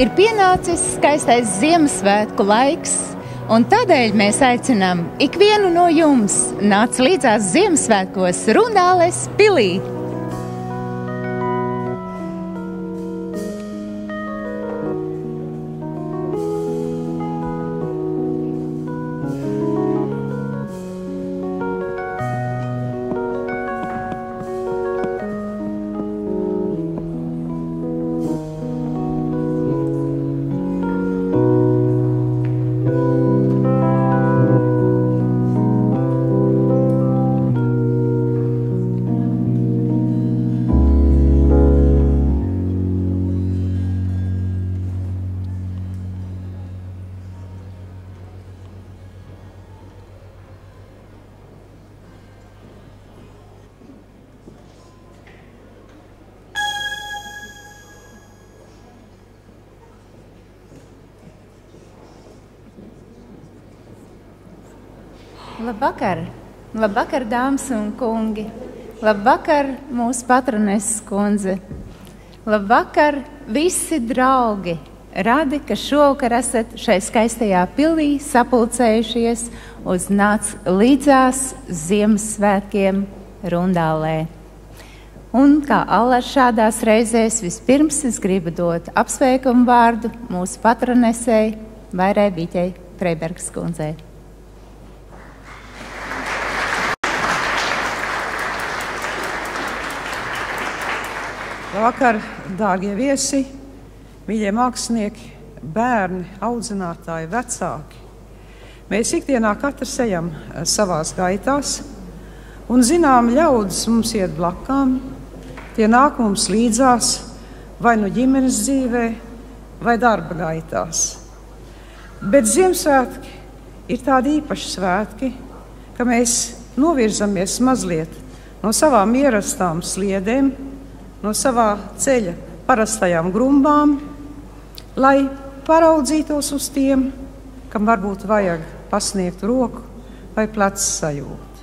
Ir pienācis skaistais Ziemassvētku laiks, un tādēļ mēs aicinām ikvienu no jums nāc līdzās Ziemassvētkos Rundāles pilī. Labvakar! Labvakar, dāmas un kungi! Labvakar, mūsu patroneses kundze! Labvakar, visi draugi! Radi, ka šovakar esat šai skaistajā pilī sapulcējušies uz nāc līdzās Ziemassvētkiem Rundālē. Un kā allaž šādās reizēs, vispirms es gribu dot apsveikumu vārdu mūsu patronesei Vairai Viķei Freibergas kundzei. Labvakar, dārgie viesi, mīļie mākslinieki, bērni, audzinātāji, vecāki. Mēs ikdienā katrs ejam savās gaitās, un zinām, ļaudis mums iet blakām, tie nāk mums līdzās, vai nu ģimenes dzīvē, vai darba gaitās. Bet Ziemassvētki ir tādi īpaši svētki, ka mēs novirzamies mazliet no savām ierastām sliedēm, no savā ceļa parastajām grumbām, lai paraudzītos uz tiem, kam varbūt vajag pasniegt roku vai plecs sajūt.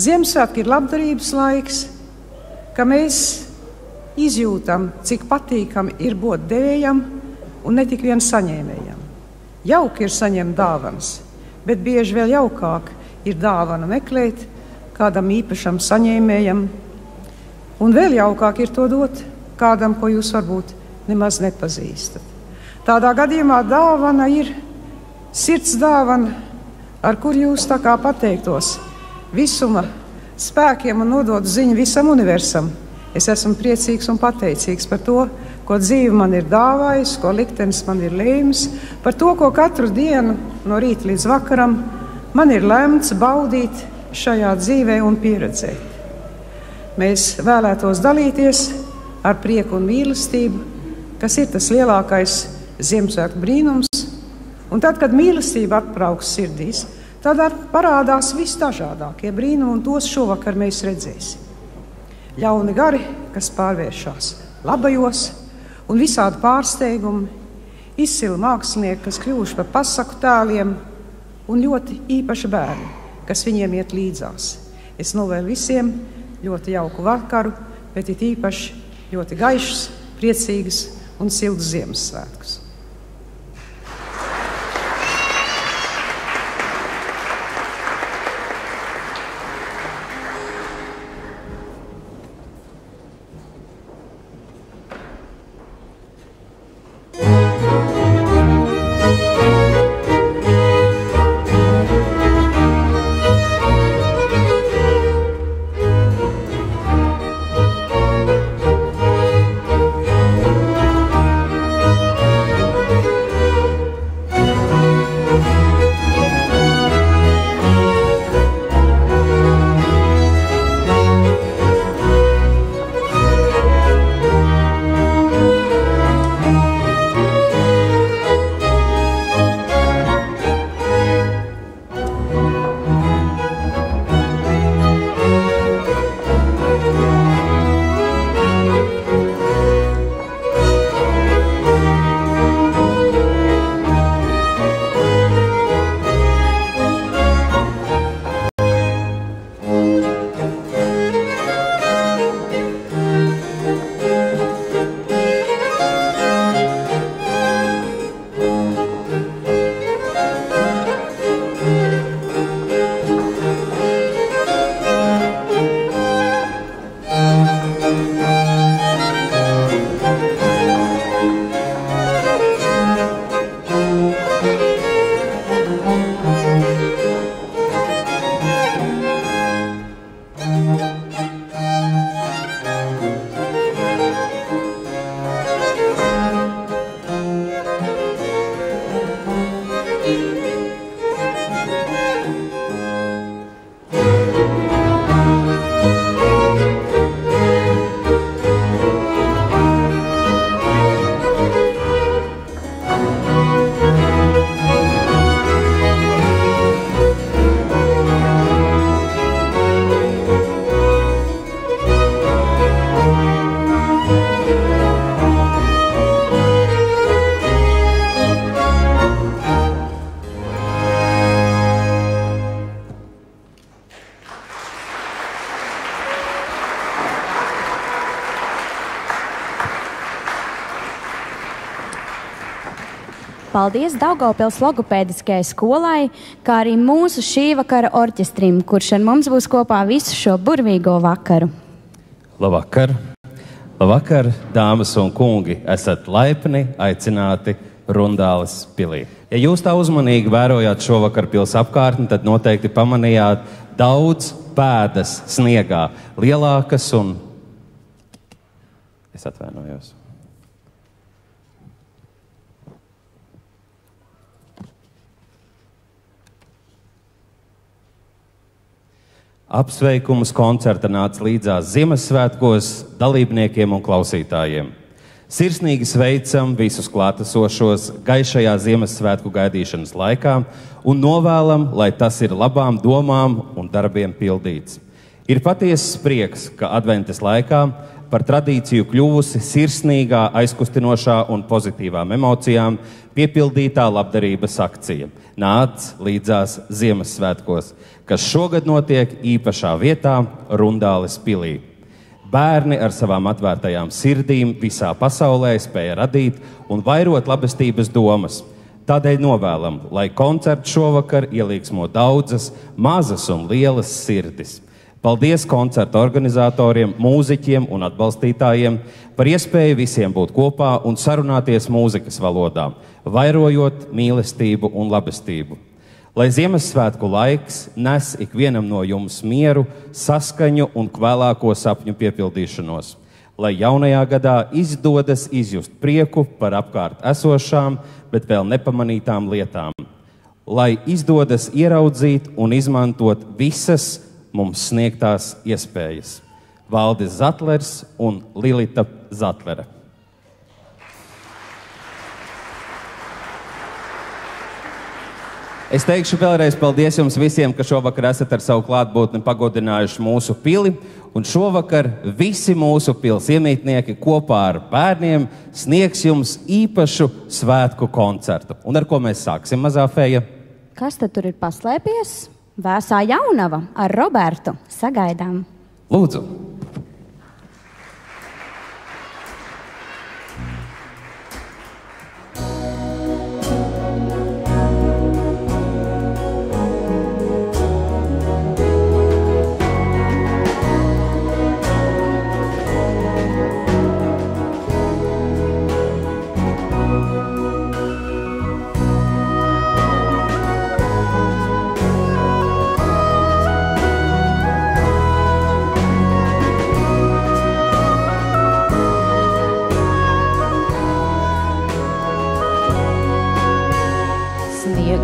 Ziemassvētki ir labdarības laiks, ka mēs izjūtam, cik patīkami ir būt devējam un ne tik vien saņēmējam. Jauki ir saņemt dāvanas, bet bieži vēl jaukāk ir dāvana meklēt kādam īpašam saņēmējam, un vēl jaukāk ir to dot kādam, ko jūs varbūt nemaz nepazīstat. Tādā gadījumā dāvana ir sirds dāvana, ar kur jūs tā kā pateiktos visuma spēkiem un nodotu ziņu visam universam. Es esmu priecīgs un pateicīgs par to, ko dzīve man ir dāvājis, ko liktenis man ir lēmis, par to, ko katru dienu no rīta līdz vakaram man ir lemts baudīt šajā dzīvē un pieredzēt. Mēs vēlētos dalīties ar prieku un mīlestību, kas ir tas lielākais Ziemassvētku brīnums. Un tad, kad mīlestība atbrauks sirdīs, tad parādās visdažādākie brīnumi, un tos šovakar mēs redzēsim. Ļauni gari, kas pārvēršas labajos, un visādi pārsteigumi, izcili mākslinieki, kas kļuvuši par pasaku tēliem, un ļoti īpaši bērni, kas viņiem iet līdzās. Es novēlu visiem ļoti jauku vakaru, bet it īpaši ļoti gaišus, priecīgus un siltus Ziemassvētkus. Paldies Daugavpils logopēdiskajai skolai, kā arī mūsu šī vakara orķestrim, kurš ar mums būs kopā visu šo burvīgo vakaru. Labvakar! Labvakar, dāmas un kungi! Esat laipni aicināti Rundāles pilī. Ja jūs tā uzmanīgi vērojāt šovakar pils apkārtni, tad noteikti pamanījāt daudz pēdas sniegā, lielākas un... Es atvainojos. Apsveikums koncerta nāca līdzās Ziemassvētkos dalībniekiem un klausītājiem. Sirsnīgi sveicam visus klātesošos gaišajā Ziemassvētku gaidīšanas laikā un novēlam, lai tas ir labām domām un darbiem pildīts. Ir patiesas prieks, ka adventes laikā par tradīciju kļuvusi sirsnīgā, aizkustinošā un pozitīvām emocijām piepildītā labdarības akcija Nāc līdzās Ziemassvētkos, kas šogad notiek īpašā vietā Rundāles pilī. Bērni ar savām atvērtajām sirdīm visā pasaulē spēja radīt un vairot labestības domas. Tādēļ novēlam, lai koncerts šovakar ielīgsmo daudzas, mazas un lielas sirdis. Paldies koncerta organizatoriem, mūziķiem un atbalstītājiem par iespēju visiem būt kopā un sarunāties mūzikas valodā, vairojot mīlestību un labestību. Lai Ziemassvētku laiks nes ikvienam no jums mieru, saskaņu un kvēlāko sapņu piepildīšanos. Lai jaunajā gadā izdodas izjust prieku par apkārt esošām, bet vēl nepamanītām lietām. Lai izdodas ieraudzīt un izmantot visas mums sniegtās iespējas. Valdis Zatlers un Lilita Zatlere. Es teikšu vēlreiz paldies jums visiem, ka šovakar esat ar savu klātbūtni pagodinājuši mūsu pili, un šovakar visi mūsu pils iemītnieki kopā ar bērniem sniegs jums īpašu svētku koncertu. Un ar ko mēs sāksim, mazā feja? Kas tad tur ir paslēpies? Vēsā jaunava ar Robertu. Sagaidām. Lūdzu.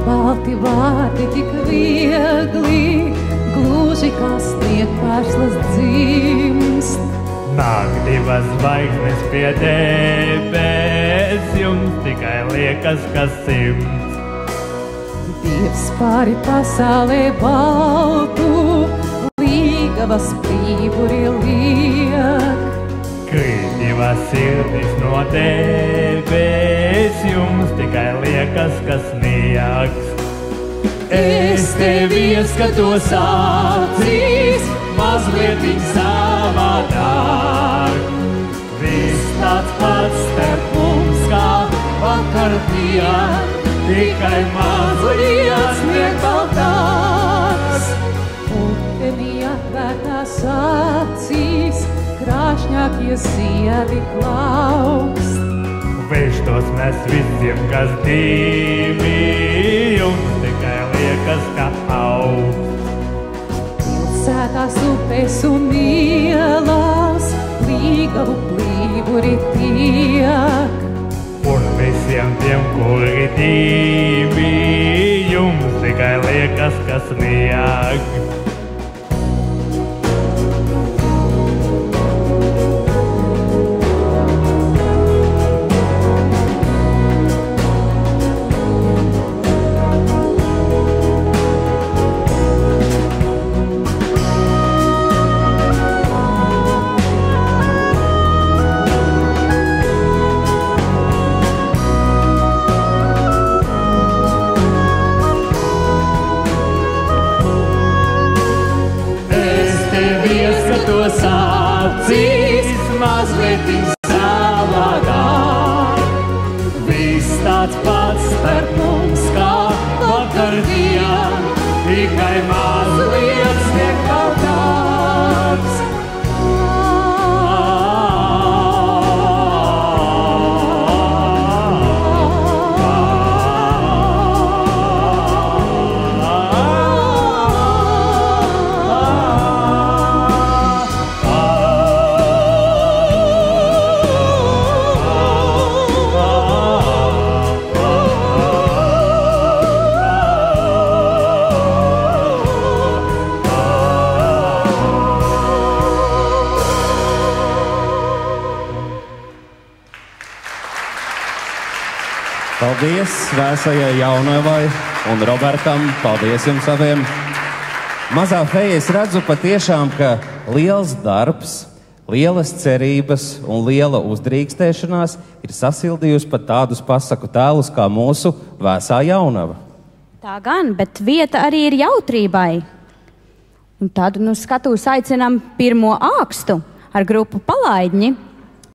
Balti vārdi tik viegli, gluži kā sniegpārslas dzimst. Nāk divas zvaigznes pie debes, jums tikai liekas, ka 100. Dievs pāri pasaulē baltu, līgavas prīvuri liek. Krīt divas sirdis no debes, jums tikai liekas, ka sniegs. Es tevi ieskatos acīs, mazlietiņ savādāk. Viss tāds pats starp mums kā vakardien, tikai mazliet sniegbaltāks. Ūdenī atvērtās acīs, krāšņākie ziedi plaukst. Veštos mēs visiem, kas divi, jums tikai liekas, ka augst. Pilsētās, upēs un ielās, līgavu plīvuri tiek. Un visiem tiem, kuri divi, jums tikai liekas, ka snieg. Mazliet savādāk, viss tāds pats starp mums kā vakardien, tikai mazliet snieg kaut tāds. Paldies Vēsajai Jaunavai un Robertam. Paldies jums abiem. Mazā feja, es redzu patiešām, ka liels darbs, lielas cerības un liela uzdrīkstēšanās ir sasildījusi pat tādus pasaku tēlus kā mūsu Vēsā Jaunava. Tā gan, bet vieta arī ir jautrībai. Un tad skatuves aicinām pirmo ākstu ar grupu Palaidņi.